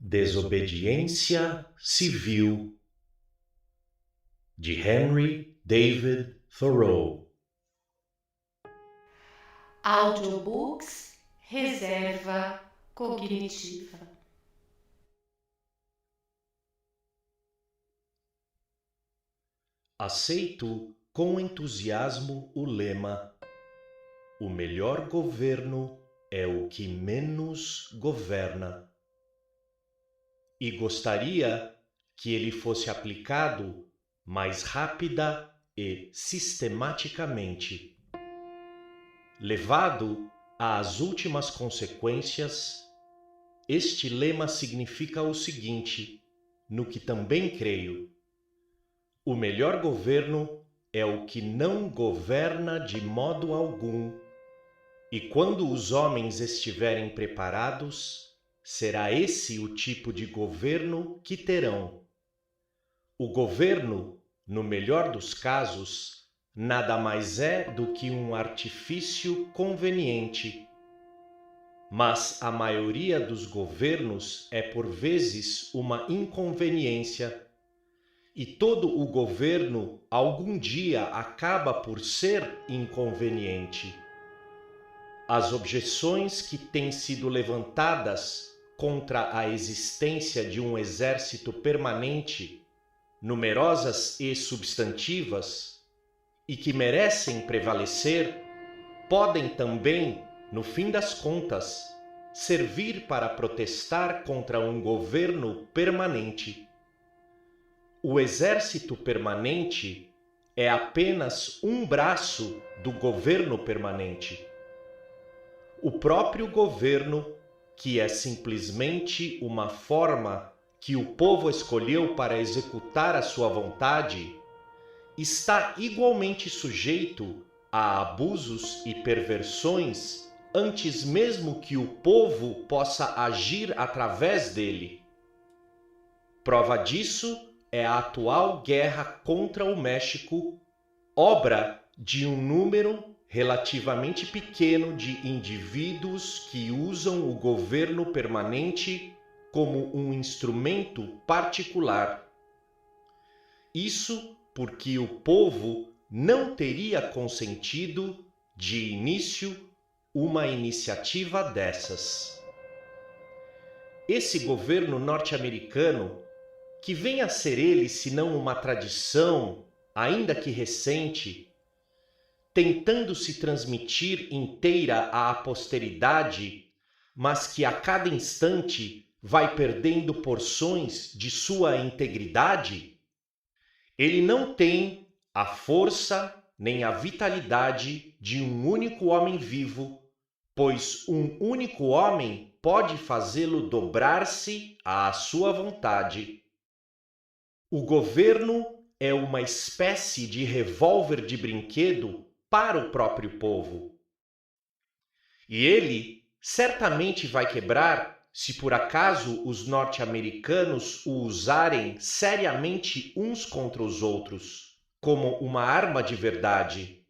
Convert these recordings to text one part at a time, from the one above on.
Desobediência Civil, de Henry David Thoreau. Audiobooks Reserva Cognitiva. Aceito com entusiasmo o lema: o melhor governo é o que menos governa. E gostaria que ele fosse aplicado mais rápida e sistematicamente. Levado às últimas consequências, este lema significa o seguinte, no que também creio: o melhor governo é o que não governa de modo algum, e quando os homens estiverem preparados, será esse o tipo de governo que terão. O governo, no melhor dos casos, nada mais é do que um artifício conveniente. Mas a maioria dos governos é por vezes uma inconveniência, e todo o governo algum dia acaba por ser inconveniente. As objeções que têm sido levantadas contra a existência de um exército permanente, numerosas e substantivas, e que merecem prevalecer, podem também, no fim das contas, servir para protestar contra um governo permanente. O exército permanente é apenas um braço do governo permanente. O próprio governo, que é simplesmente uma forma que o povo escolheu para executar a sua vontade, está igualmente sujeito a abusos e perversões antes mesmo que o povo possa agir através dele. Prova disso é a atual guerra contra o México, obra de um número relativamente pequeno de indivíduos que usam o governo permanente como um instrumento particular. Isso porque o povo não teria consentido, de início, uma iniciativa dessas. Esse governo norte-americano, que vem a ser ele senão uma tradição, ainda que recente, tentando se transmitir inteira à posteridade, mas que a cada instante vai perdendo porções de sua integridade, ele não tem a força nem a vitalidade de um único homem vivo, pois um único homem pode fazê-lo dobrar-se à sua vontade. O governo é uma espécie de revólver de brinquedo para o próprio povo. E ele certamente vai quebrar se por acaso os norte-americanos o usarem seriamente uns contra os outros, como uma arma de verdade.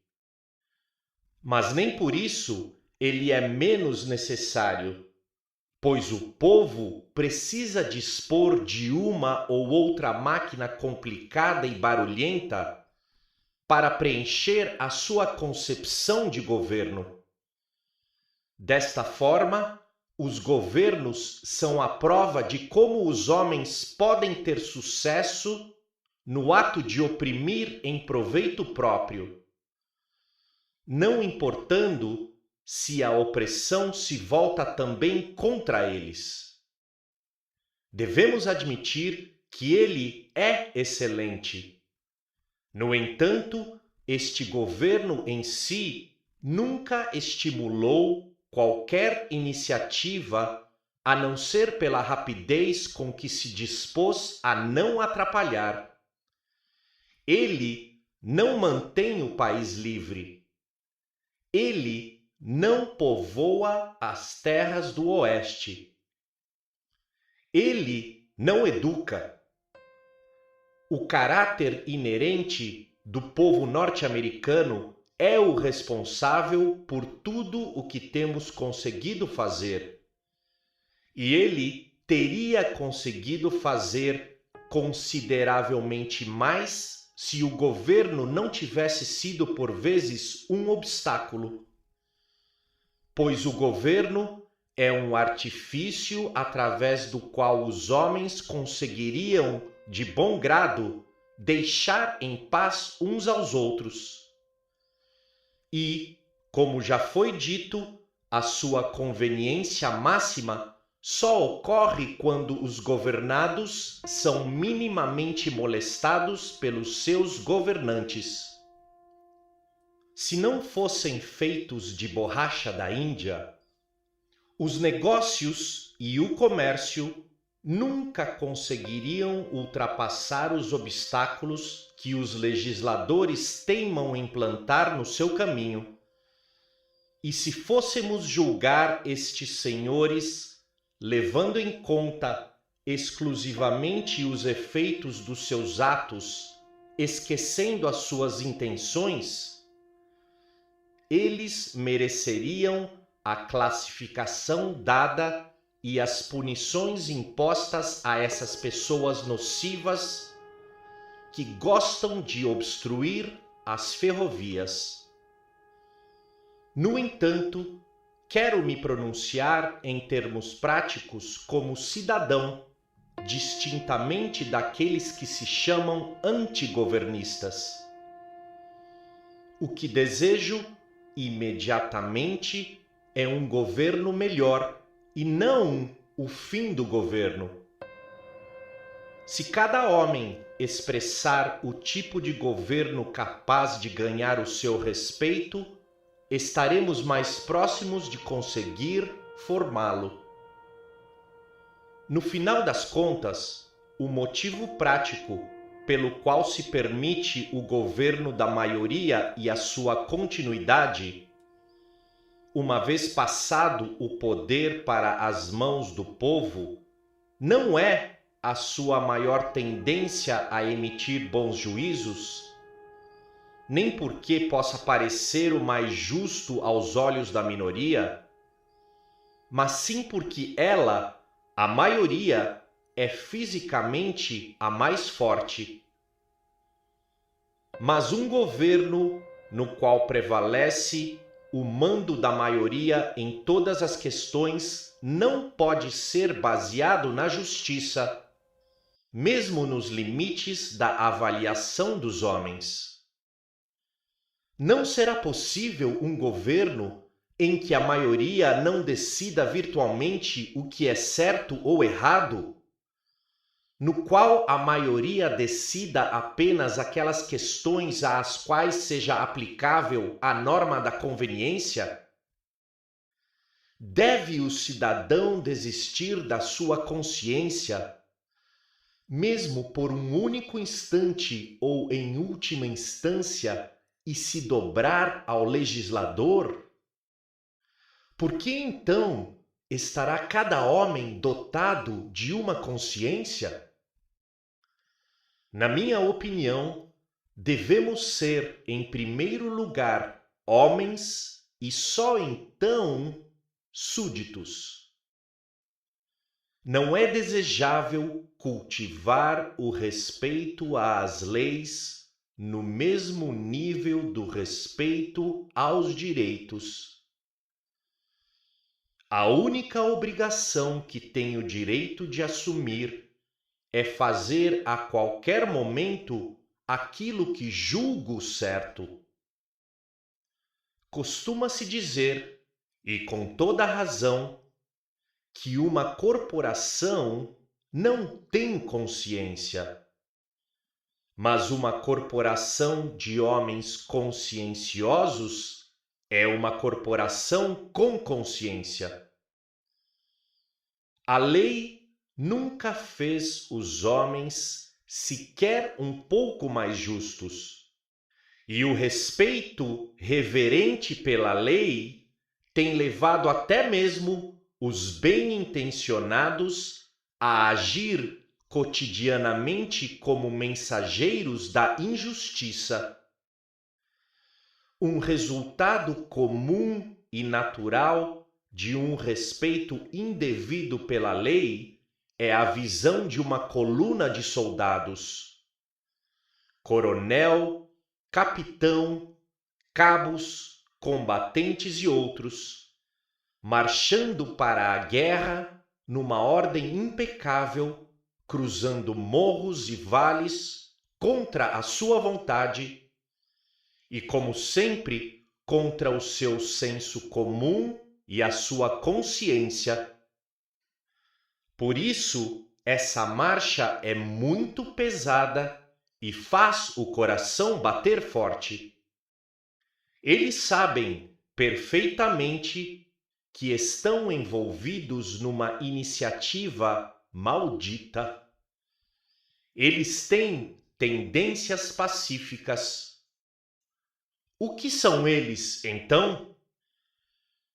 Mas nem por isso ele é menos necessário, pois o povo precisa dispor de uma ou outra máquina complicada e barulhenta para preencher a sua concepção de governo. Desta forma, os governos são a prova de como os homens podem ter sucesso no ato de oprimir em proveito próprio, não importando se a opressão se volta também contra eles. Devemos admitir que ele é excelente. No entanto, este governo em si nunca estimulou qualquer iniciativa a não ser pela rapidez com que se dispôs a não atrapalhar. Ele não mantém o país livre. Ele não povoa as terras do oeste. Ele não educa. O caráter inerente do povo norte-americano é o responsável por tudo o que temos conseguido fazer. E ele teria conseguido fazer consideravelmente mais se o governo não tivesse sido por vezes um obstáculo. Pois o governo é um artifício através do qual os homens conseguiriam, de bom grado, deixar em paz uns aos outros. E, como já foi dito, a sua conveniência máxima só ocorre quando os governados são minimamente molestados pelos seus governantes. Se não fossem feitos de borracha da Índia, os negócios e o comércio nunca conseguiriam ultrapassar os obstáculos que os legisladores teimam em plantar no seu caminho. E se fôssemos julgar estes senhores, levando em conta exclusivamente os efeitos dos seus atos, esquecendo as suas intenções, eles mereceriam a classificação dada e as punições impostas a essas pessoas nocivas que gostam de obstruir as ferrovias. No entanto, quero me pronunciar em termos práticos como cidadão, distintamente daqueles que se chamam antigovernistas. O que desejo imediatamente é um governo melhor e não o fim do governo. Se cada homem expressar o tipo de governo capaz de ganhar o seu respeito, estaremos mais próximos de conseguir formá-lo. No final das contas, o motivo prático pelo qual se permite o governo da maioria e a sua continuidade, uma vez passado o poder para as mãos do povo, não é a sua maior tendência a emitir bons juízos, nem porque possa parecer o mais justo aos olhos da minoria, mas sim porque ela, a maioria, é fisicamente a mais forte. Mas um governo no qual prevalece o mando da maioria em todas as questões não pode ser baseado na justiça, mesmo nos limites da avaliação dos homens. Não será possível um governo em que a maioria não decida virtualmente o que é certo ou errado, no qual a maioria decida apenas aquelas questões às quais seja aplicável a norma da conveniência? Deve o cidadão desistir da sua consciência, mesmo por um único instante ou em última instância, e se dobrar ao legislador? Por que então estará cada homem dotado de uma consciência? Na minha opinião, devemos ser, em primeiro lugar, homens e só então súditos. Não é desejável cultivar o respeito às leis no mesmo nível do respeito aos direitos. A única obrigação que tenho o direito de assumir é fazer a qualquer momento aquilo que julgo certo. Costuma-se dizer, e com toda razão, que uma corporação não tem consciência. Mas uma corporação de homens conscienciosos é uma corporação com consciência. A lei nunca fez os homens sequer um pouco mais justos, e o respeito reverente pela lei tem levado até mesmo os bem-intencionados a agir cotidianamente como mensageiros da injustiça. Um resultado comum e natural de um respeito indevido pela lei é a visão de uma coluna de soldados. Coronel, capitão, cabos, combatentes e outros, marchando para a guerra numa ordem impecável, cruzando morros e vales contra a sua vontade e, como sempre, contra o seu senso comum e a sua consciência. Por isso, essa marcha é muito pesada e faz o coração bater forte. Eles sabem perfeitamente que estão envolvidos numa iniciativa maldita. Eles têm tendências pacíficas. O que são eles, então?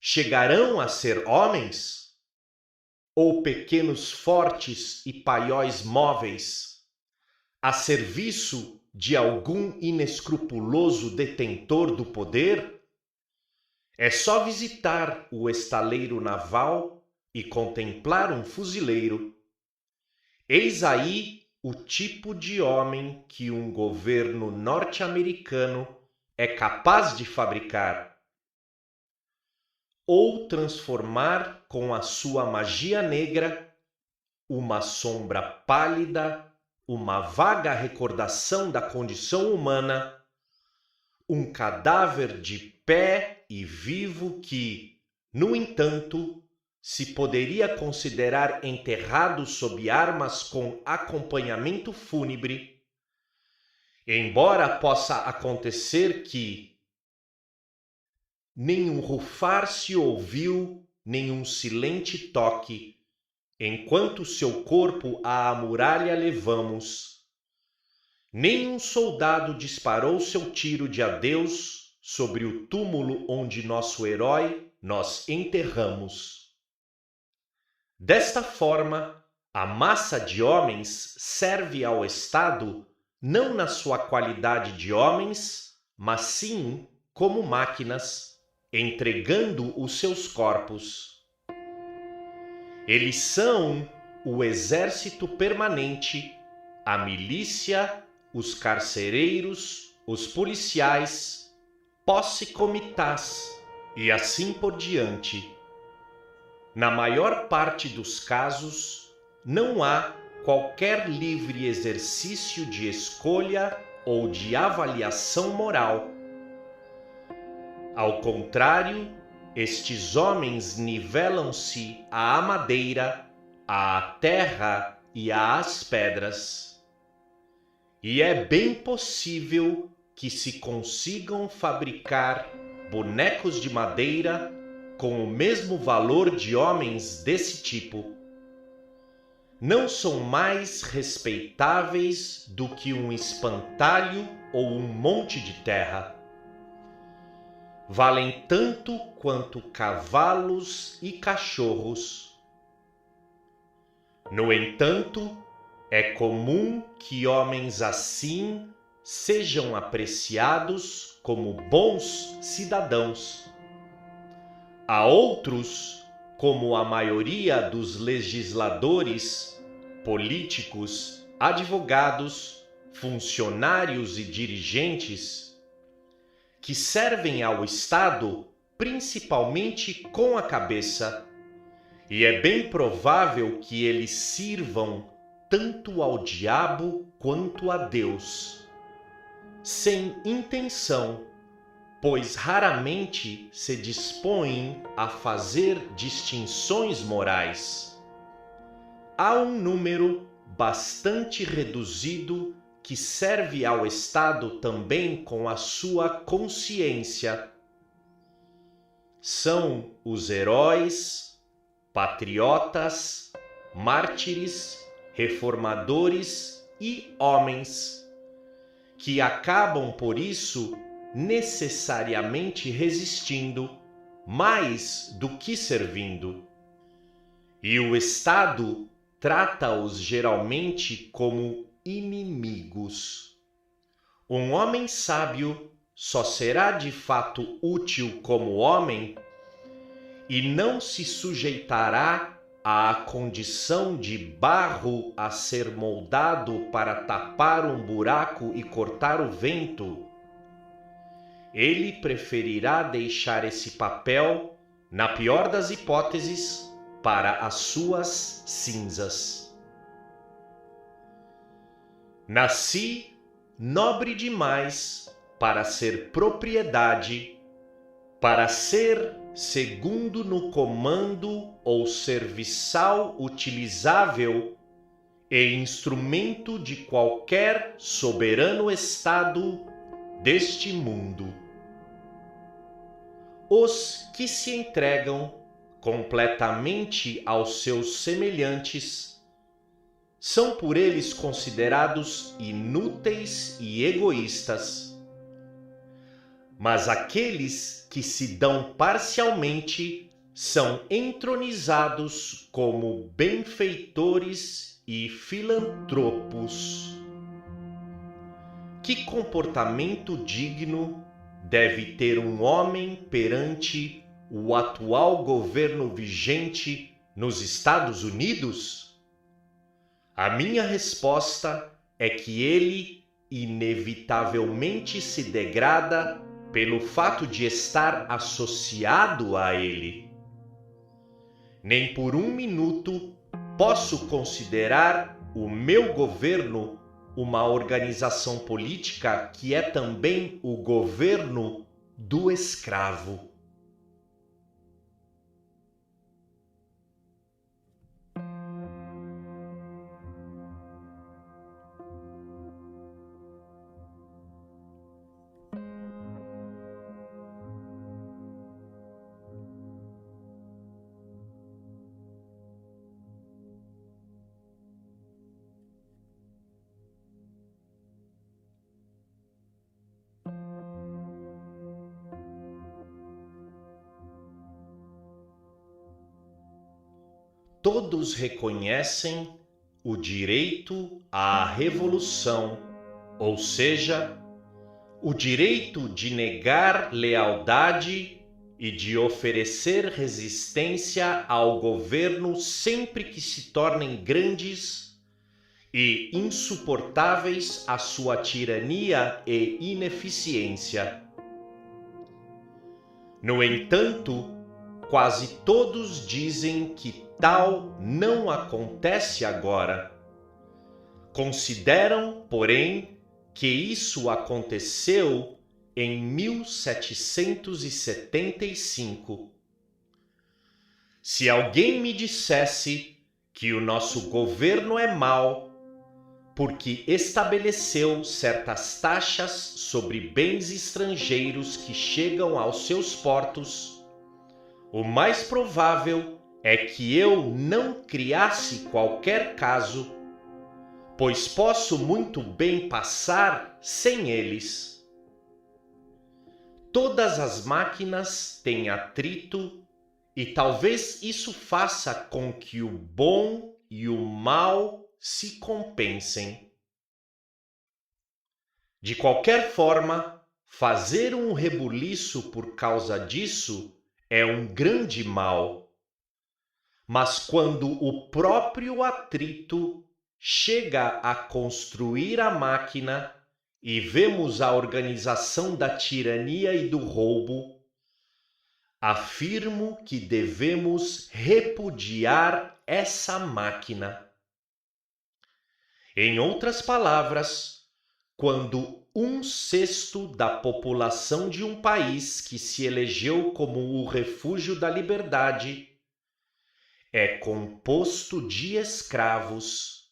Chegarão a ser homens? Ou pequenos fortes e paióis móveis, a serviço de algum inescrupuloso detentor do poder? É só visitar o estaleiro naval e contemplar um fuzileiro. Eis aí o tipo de homem que um governo norte-americano é capaz de fabricar ou transformar com a sua magia negra uma sombra pálida, uma vaga recordação da condição humana, um cadáver de pé e vivo que, no entanto, se poderia considerar enterrado sob armas com acompanhamento fúnebre, embora possa acontecer que nenhum rufar se ouviu, nenhum silente toque, enquanto seu corpo à muralha levamos. Nenhum soldado disparou seu tiro de adeus sobre o túmulo onde nosso herói nós enterramos. Desta forma, a massa de homens serve ao Estado não na sua qualidade de homens, mas sim como máquinas, entregando os seus corpos. Eles são o exército permanente, a milícia, os carcereiros, os policiais, posse-comitás e assim por diante. Na maior parte dos casos, não há qualquer livre exercício de escolha ou de avaliação moral. Ao contrário, estes homens nivelam-se à madeira, à terra e às pedras. E é bem possível que se consigam fabricar bonecos de madeira com o mesmo valor de homens desse tipo. Não são mais respeitáveis do que um espantalho ou um monte de terra. Valem tanto quanto cavalos e cachorros. No entanto, é comum que homens assim sejam apreciados como bons cidadãos. Há outros, como a maioria dos legisladores, políticos, advogados, funcionários e dirigentes, que servem ao Estado principalmente com a cabeça, e é bem provável que eles sirvam tanto ao diabo quanto a Deus, sem intenção, pois raramente se dispõem a fazer distinções morais. Há um número bastante reduzido que serve ao Estado também com a sua consciência. São os heróis, patriotas, mártires, reformadores e homens, que acabam por isso necessariamente resistindo, mais do que servindo. E o Estado trata-os geralmente como inimigos. Um homem sábio só será de fato útil como homem e não se sujeitará à condição de barro a ser moldado para tapar um buraco e cortar o vento, ele preferirá deixar esse papel, na pior das hipóteses, para as suas cinzas. Nasci nobre demais para ser propriedade, para ser segundo no comando ou serviçal utilizável e instrumento de qualquer soberano estado deste mundo. Os que se entregam completamente aos seus semelhantes são por eles considerados inúteis e egoístas. Mas aqueles que se dão parcialmente são entronizados como benfeitores e filantropos. Que comportamento digno deve ter um homem perante o atual governo vigente nos Estados Unidos? A minha resposta é que ele inevitavelmente se degrada pelo fato de estar associado a ele. Nem por um minuto posso considerar o meu governo uma organização política que é também o governo do escravo. Todos reconhecem o direito à revolução, ou seja, o direito de negar lealdade e de oferecer resistência ao governo sempre que se tornem grandes e insuportáveis a sua tirania e ineficiência. No entanto, quase todos dizem que tal não acontece agora. Consideram, porém, que isso aconteceu em 1775. Se alguém me dissesse que o nosso governo é mau porque estabeleceu certas taxas sobre bens estrangeiros que chegam aos seus portos, o mais provável é que eu não criasse qualquer caso, pois posso muito bem passar sem eles. Todas as máquinas têm atrito e talvez isso faça com que o bom e o mal se compensem. De qualquer forma, fazer um rebuliço por causa disso é um grande mal. Mas quando o próprio atrito chega a construir a máquina e vemos a organização da tirania e do roubo, afirmo que devemos repudiar essa máquina. Em outras palavras, quando 1/6 da população de um país que se elegeu como o refúgio da liberdade é composto de escravos,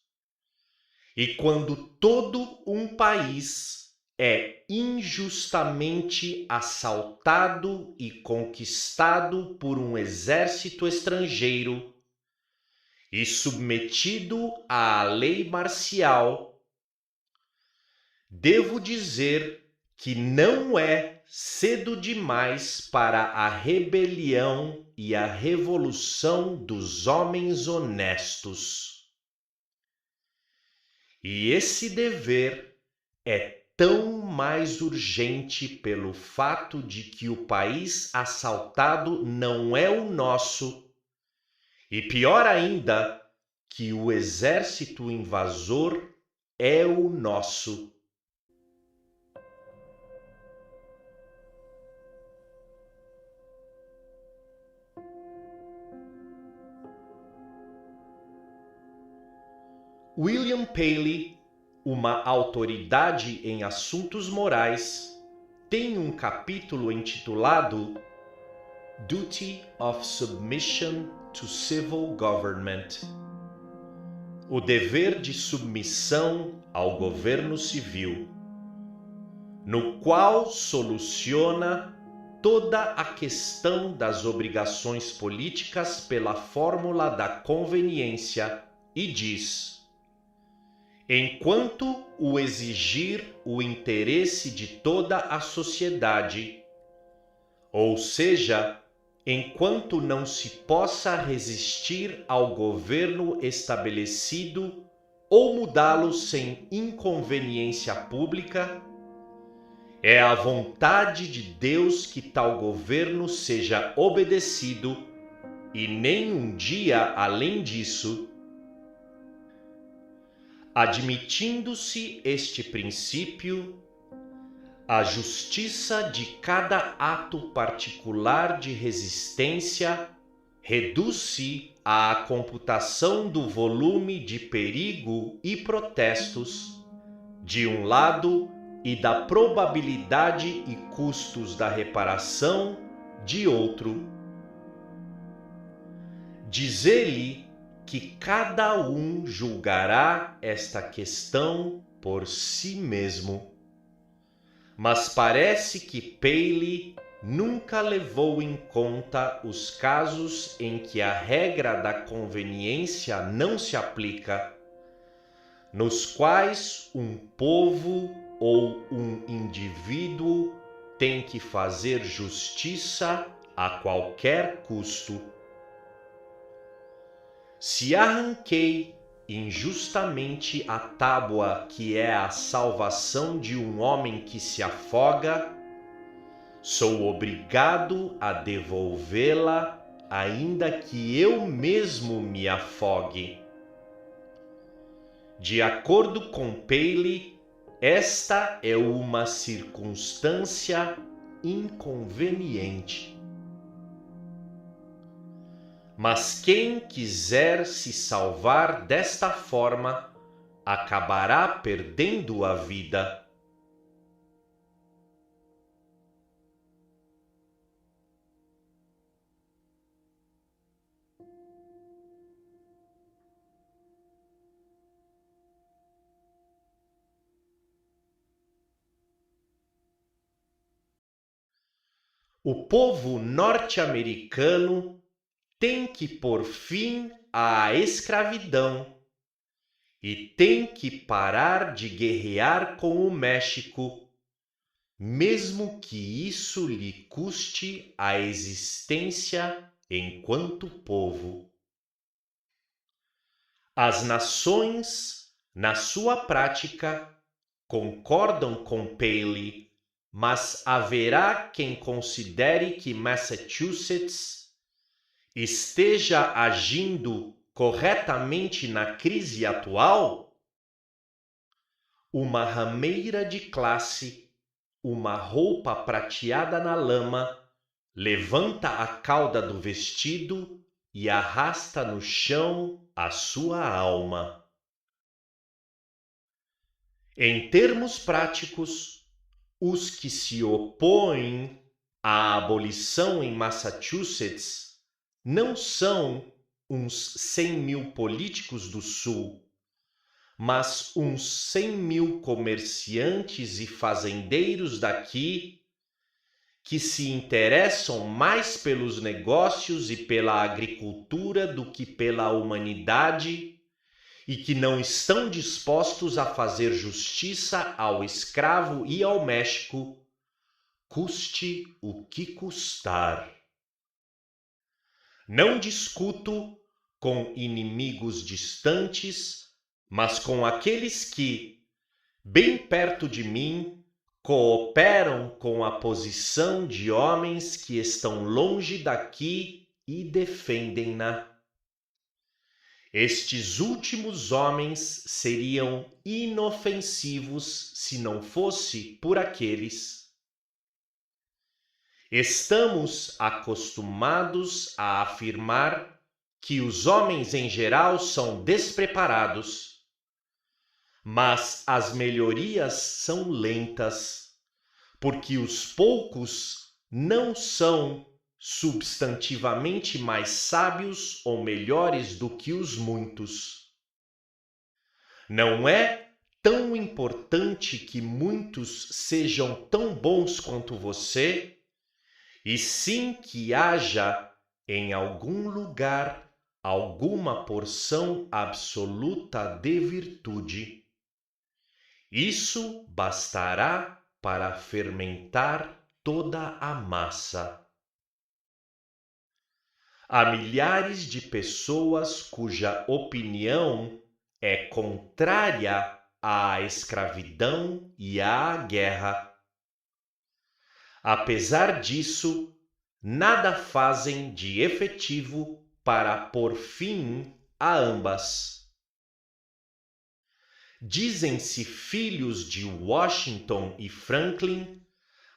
e quando todo um país é injustamente assaltado e conquistado por um exército estrangeiro e submetido à lei marcial, devo dizer que não é cedo demais para a rebelião e a revolução dos homens honestos. E esse dever é tão mais urgente pelo fato de que o país assaltado não é o nosso E pior ainda, que o exército invasor é o nosso. William Paley, uma autoridade em assuntos morais, tem um capítulo intitulado Duty of Submission to Civil Government. O dever de submissão ao governo civil, no qual soluciona toda a questão das obrigações políticas pela fórmula da conveniência e diz: enquanto o exigir o interesse de toda a sociedade, ou seja, enquanto não se possa resistir ao governo estabelecido ou mudá-lo sem inconveniência pública, é a vontade de Deus que tal governo seja obedecido e nem um dia além disso. Admitindo-se este princípio, a justiça de cada ato particular de resistência reduz-se à computação do volume de perigo e protestos, de um lado, e da probabilidade e custos da reparação, de outro. Diz ele que cada um julgará esta questão por si mesmo. Mas parece que Paley nunca levou em conta os casos em que a regra da conveniência não se aplica, nos quais um povo ou um indivíduo tem que fazer justiça a qualquer custo. Se arranquei injustamente a tábua que é a salvação de um homem que se afoga, sou obrigado a devolvê-la, ainda que eu mesmo me afogue. De acordo com Paley, esta é uma circunstância inconveniente. Mas quem quiser se salvar desta forma, acabará perdendo a vida. O povo norte-americano tem que pôr fim à escravidão e tem que parar de guerrear com o México, mesmo que isso lhe custe a existência enquanto povo. As nações, na sua prática, concordam com Paley, mas haverá quem considere que Massachusetts esteja agindo corretamente na crise atual? Uma rameira de classe, uma roupa prateada na lama, levanta a cauda do vestido e arrasta no chão a sua alma. Em termos práticos, os que se opõem à abolição em Massachusetts não são uns 100.000 políticos do Sul, mas uns 100.000 comerciantes e fazendeiros daqui que se interessam mais pelos negócios e pela agricultura do que pela humanidade e que não estão dispostos a fazer justiça ao escravo e ao México, custe o que custar. Não discuto com inimigos distantes, mas com aqueles que, bem perto de mim, cooperam com a posição de homens que estão longe daqui e defendem-na. Estes últimos homens seriam inofensivos se não fosse por aqueles. Estamos acostumados a afirmar que os homens em geral são despreparados, mas as melhorias são lentas, porque os poucos não são substantivamente mais sábios ou melhores do que os muitos. Não é tão importante que muitos sejam tão bons quanto você, e sim que haja em algum lugar alguma porção absoluta de virtude. Isso bastará para fermentar toda a massa. Há milhares de pessoas cuja opinião é contrária à escravidão e à guerra. Apesar disso, nada fazem de efetivo para pôr fim a ambas. Dizem-se filhos de Washington e Franklin,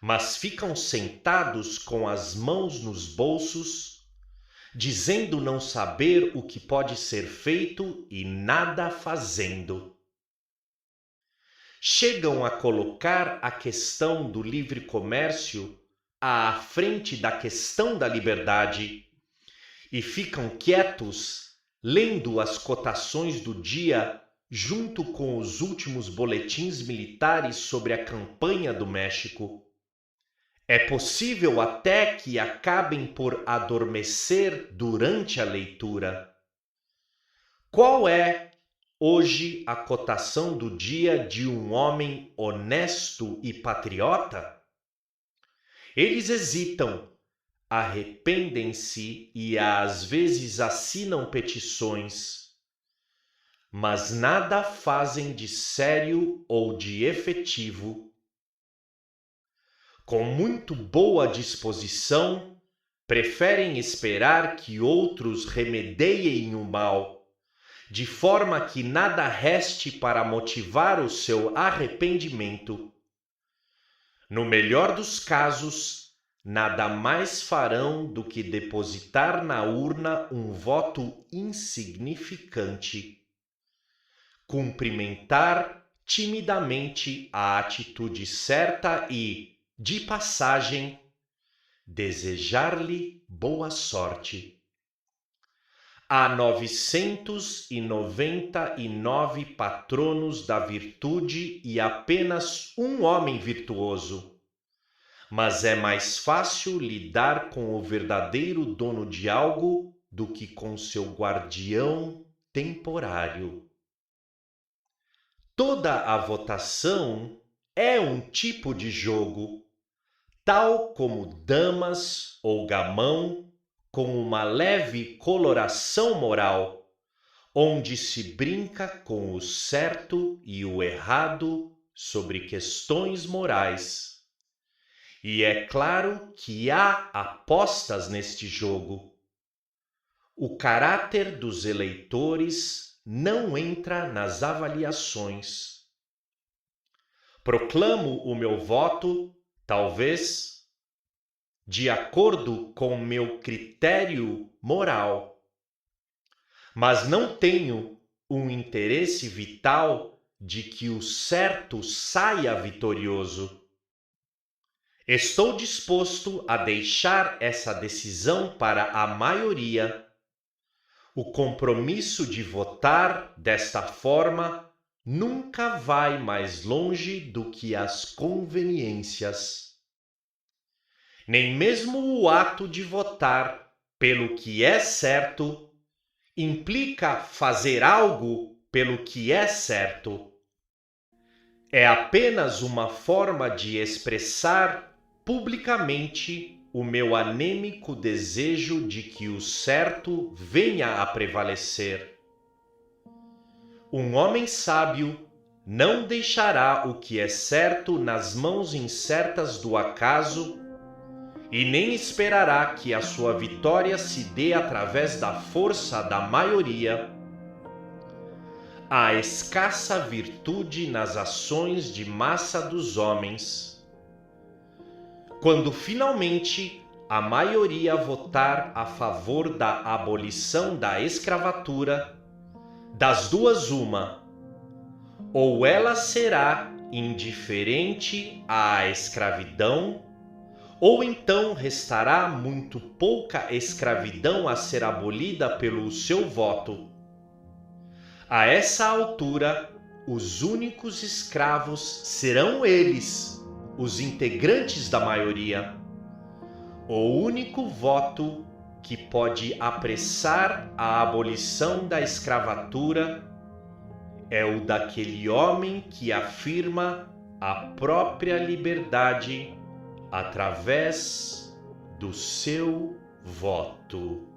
mas ficam sentados com as mãos nos bolsos, dizendo não saber o que pode ser feito e nada fazendo. Chegam a colocar a questão do livre comércio à frente da questão da liberdade e ficam quietos lendo as cotações do dia junto com os últimos boletins militares sobre a campanha do México. É possível até que acabem por adormecer durante a leitura. Qual é hoje a cotação do dia de um homem honesto e patriota? Eles hesitam, arrependem-se e às vezes assinam petições, mas nada fazem de sério ou de efetivo. Com muito boa disposição, preferem esperar que outros remediem o mal, de forma que nada reste para motivar o seu arrependimento. No melhor dos casos, nada mais farão do que depositar na urna um voto insignificante. Cumprimentar timidamente a atitude certa e, de passagem, desejar-lhe boa sorte. Há 999 patronos da virtude e apenas um homem virtuoso. Mas é mais fácil lidar com o verdadeiro dono de algo do que com seu guardião temporário. Toda a votação é um tipo de jogo, tal como damas ou gamão, com uma leve coloração moral, onde se brinca com o certo e o errado sobre questões morais. E é claro que há apostas neste jogo. O caráter dos eleitores não entra nas avaliações. Proclamo o meu voto, talvez, de acordo com meu critério moral, mas não tenho um interesse vital de que o certo saia vitorioso. Estou disposto a deixar essa decisão para a maioria. O compromisso de votar desta forma nunca vai mais longe do que as conveniências. Nem mesmo o ato de votar pelo que é certo implica fazer algo pelo que é certo. É apenas uma forma de expressar publicamente o meu anêmico desejo de que o certo venha a prevalecer. Um homem sábio não deixará o que é certo nas mãos incertas do acaso e nem esperará que a sua vitória se dê através da força da maioria. a escassa virtude nas ações de massa dos homens. Quando finalmente a maioria votar a favor da abolição da escravatura, das duas uma, ou ela será indiferente à escravidão, ou então restará muito pouca escravidão a ser abolida pelo seu voto. A essa altura, os únicos escravos serão eles, os integrantes da maioria. O único voto que pode apressar a abolição da escravatura é o daquele homem que afirma a própria liberdade através do seu voto.